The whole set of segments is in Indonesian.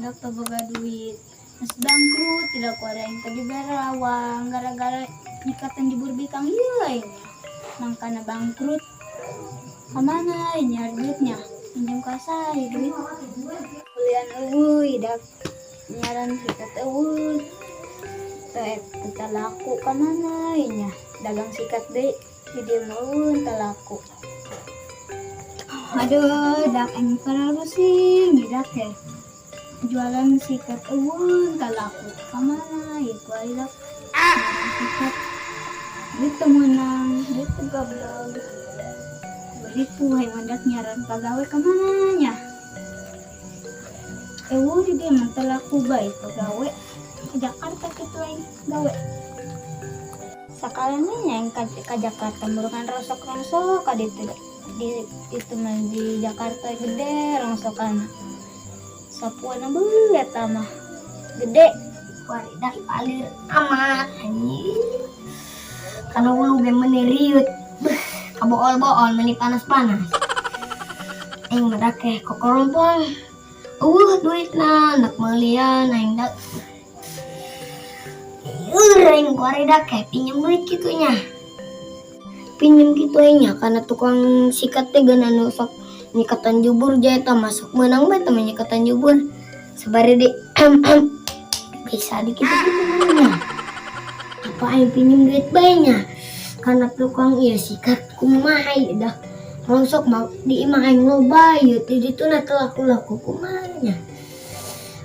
hendak boga duit. Mas bangkrut, tidak ku ada yang tadi berawang gara-gara nyikatan jebur bikang ieu nya. Mangkana bangkrut. Kamana nyari duitnya? Pinjam ka saya duit. Kuliah eueuy dak nyaran sikat eueuy. Teh kita laku kamana nya? Dagang sikat deui di dieu meueun teh laku. Aduh, dak aing pernah pusing dak ya. Jualan sikat eueun teh laku. Kamana ieu kuy dak? Sikat. Gitu menang, gitu goblok. Begitu hai mandak nyaran pagawe kemana nya? Di dia mah teh laku bae pagawe. Ke Jakarta kitu aing gawe. Sakalian yang ke Jakarta murukan rosok-rosok ka ditu di itu mah di Jakarta gede rongsokan. Sapuana beul eta mah. Gede. Waridak palir amat anjing. Kana ulu ge meniriut. Kabool-bool meni panas-panas. Aing mah dake kokorompong. Duitna nak mealian aing dak. Aing kuari dake pinjem duit kitunya. Pinjem kitu aing nya kana tukang sikat teh geuna nu sok nyikatan jubur jaya eta masuk meunang bae teh nyikatan jubur. Sabari di bisa dikitu-kitu nya. Apa aing pinjem duit bae nya? Karena tukang ieu sikat kumaha ieu dah rongsok mah di imah aing loba ieu di ditu na teu laku-laku kumaha nya.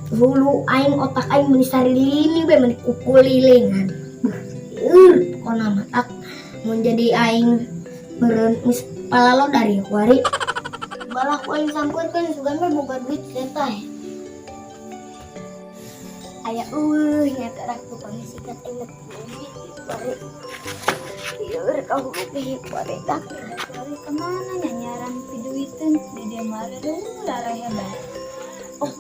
Dulu aing otak aing meuni sarilini bae meuni kukulilingan. Pokona mah tak mun jadi aing meureun geus palalo dari kuari. Balah ku aing sampeurkeun sugan bae boga duit eta. Aya nya gerak tukang sikat aing duit kuari. Ieur kau lebih kuaredak kuari kemana nyanyaran piduiteun di dia mah lara hebat. Oh,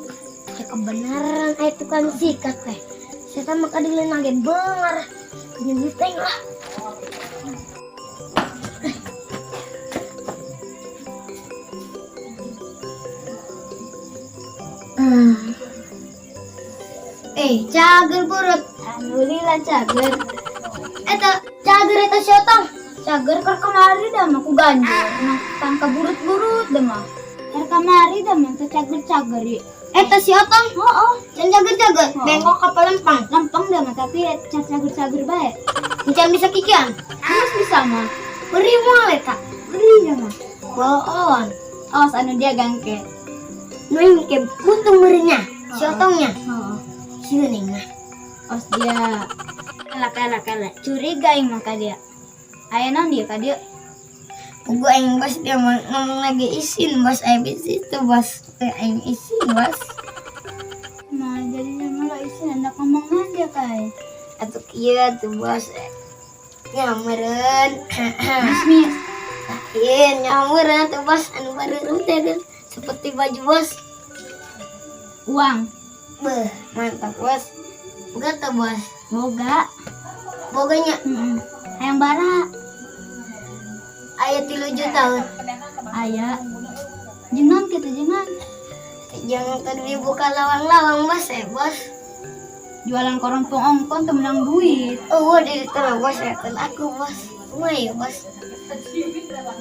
kebenaran aya tukang sikat teh. Saya mah kadileuna ge beungar. Jadi teh lah. Cager burut. Alhamdulillah cager. Cager eta siotong. Cager keur kamari dah mah ku ganjur. Nah, tangka burut-burut dah mah. Keur kamari dah mah teh cager-cager ieu. Eta siotong? Heeh. Can cager-cager. Bengkok ka pelempang. Lempeng dah mah tapi cager-cager bae. Encan bisa kikian. Terus bisa mah. Beri moal eta. Beri dah mah. Boon. Awas anu dia gangke. Nu ini ke buntung meureunnya. Siotongnya. Heeh. Sieuningna. Awas dia kalak curiga aing mah ka dia. Aya naon dia ka dia? Pugu aing bos dia ngomong lagi isin bos aya bisi tuh bos aing isin bos. Nah jadinya malah isin hendak ngomong naon dia kai? Atuh kieu tuh bos. Nyameureun. Bismillah. Ieu nyameureun tuh bos anu bareureum teh seperti baju bos. Uang. Beh, mantap bos. Boga tuh bos. Boganya hayang bara aya 3 juta aya jengan kitu jengan jangan teu dibuka lawang-lawang bos bos jualan korompong ongkon teu menang duit di ditu bos eta aku bos ya bos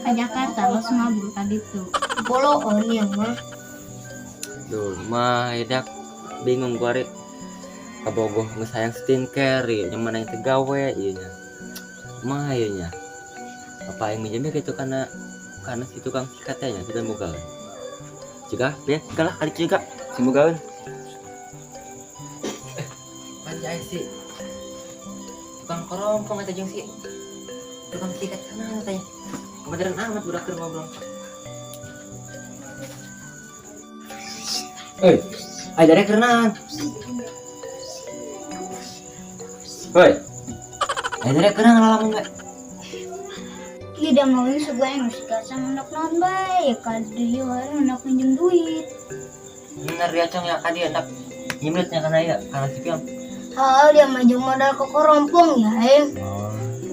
ka Jakarta los mabur ka ditu boloon ya mah duh mah edak bingung kuari kabogoh geus hayang skincare ieu nya mana yang tegawe ieu nya mah ieu nya apa yang minjemnya gitu karena si tukang sikat nya kita boga cegah ya kalah kali cegah si bogaeun panjai si tukang korompong eta jeung si tukang sikat kana teh kebenaran amat budak keur ngobrol ayo dari kerenang. Hoi, akhirnya kenang ngalamin mbak. Tidak mau suga yang suka sama anak non baik. Kalau dia orang anak pinjam duit. Bener dia cong ya kadi tak nyimritnya karena ya karena si piam. Dia maju modal ke korompong ya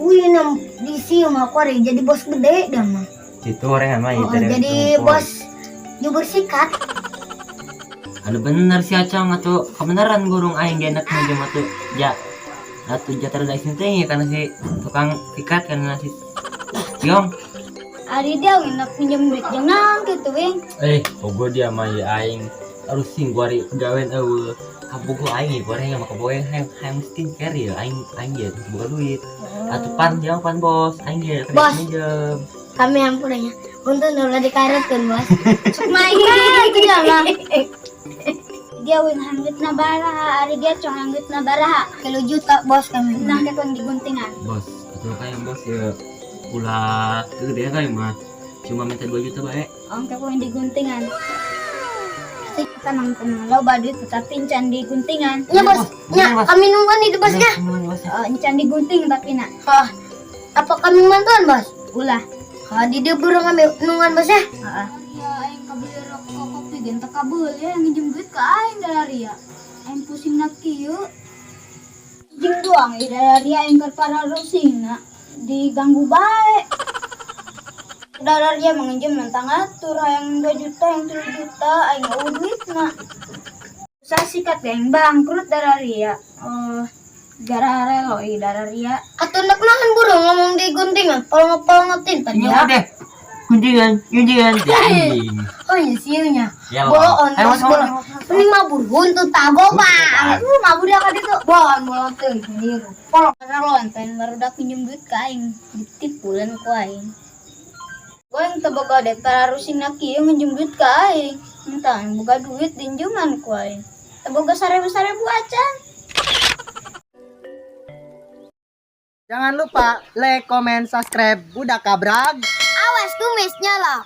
Wih nam di sini mah kuari jadi bos gede dah mah. Itu orang mah itu. Jadi bos jubur sikat. Anu bener si Acong atuh kebenaran burung aing ge enak minjem atuh ja. Atuh ja terdaik teh karena si tukang pikat karena si Tiong. Ari dia ngenak pinjam duit jenang gitu weng. Pogo dia mah ya aing harus sing guari gawean eueuh. Kabogo aing goreng mah kabogo hayang skincare ya aing ya buka duit. Atuh pan bos aing ge Bos. minjem. Kami yang punya untuk nula dikaretkeun bos. Cuk main itu dia mah. Dia wing hanggeut na baraha, ari dia cong hanggeut na baraha. 3 juta bos kami. Nah kita diguntingan. Bos, itu kayak bos ya ulah gede kayak mah cuma minta 2 juta bae. Angke poin diguntingan. Kita nang lo badut tapi encan diguntingan. Ya bos, nya kami nungguan itu bosnya. Encan digunting tapi nak. Hah. Apa kami mantuan bos? Ulah. Di dia burung ngambil nungan bos ya? Heeh. Ya aing kabeli rokok kopi gen teu kabul ya nginjem duit ka aing dari ya. Aing pusing nak kieu. Jeung doang dari aing keur pararosing diganggu bae. Dari dia menginjem nentang atur yang 2 juta yang 3 juta aing eueuh duitna. Saya sikat yang bangkrut dari ya. Gara relo dari ya. Atuh nak nahan burung ngomong diguntingan, polong-polongotin tadi ya. Deh. Kunjungan anjing. Oh iya sieunya. Ya. Boon bos boon. Mending mabur huntu tago bang. Mabur dia kali itu. Boon teuing niru. Polong relo enten baru dak pinjem duit ka aing. Ditipulan ku aing. Goeng teu boga dek tararusin na kieu nginjem duit ka aing. Entang boga duit dinjuman ku aing. Teu boga 1000 acan. Jangan lupa like, comment, subscribe. Budak kabrag. Awas kumisnya lah.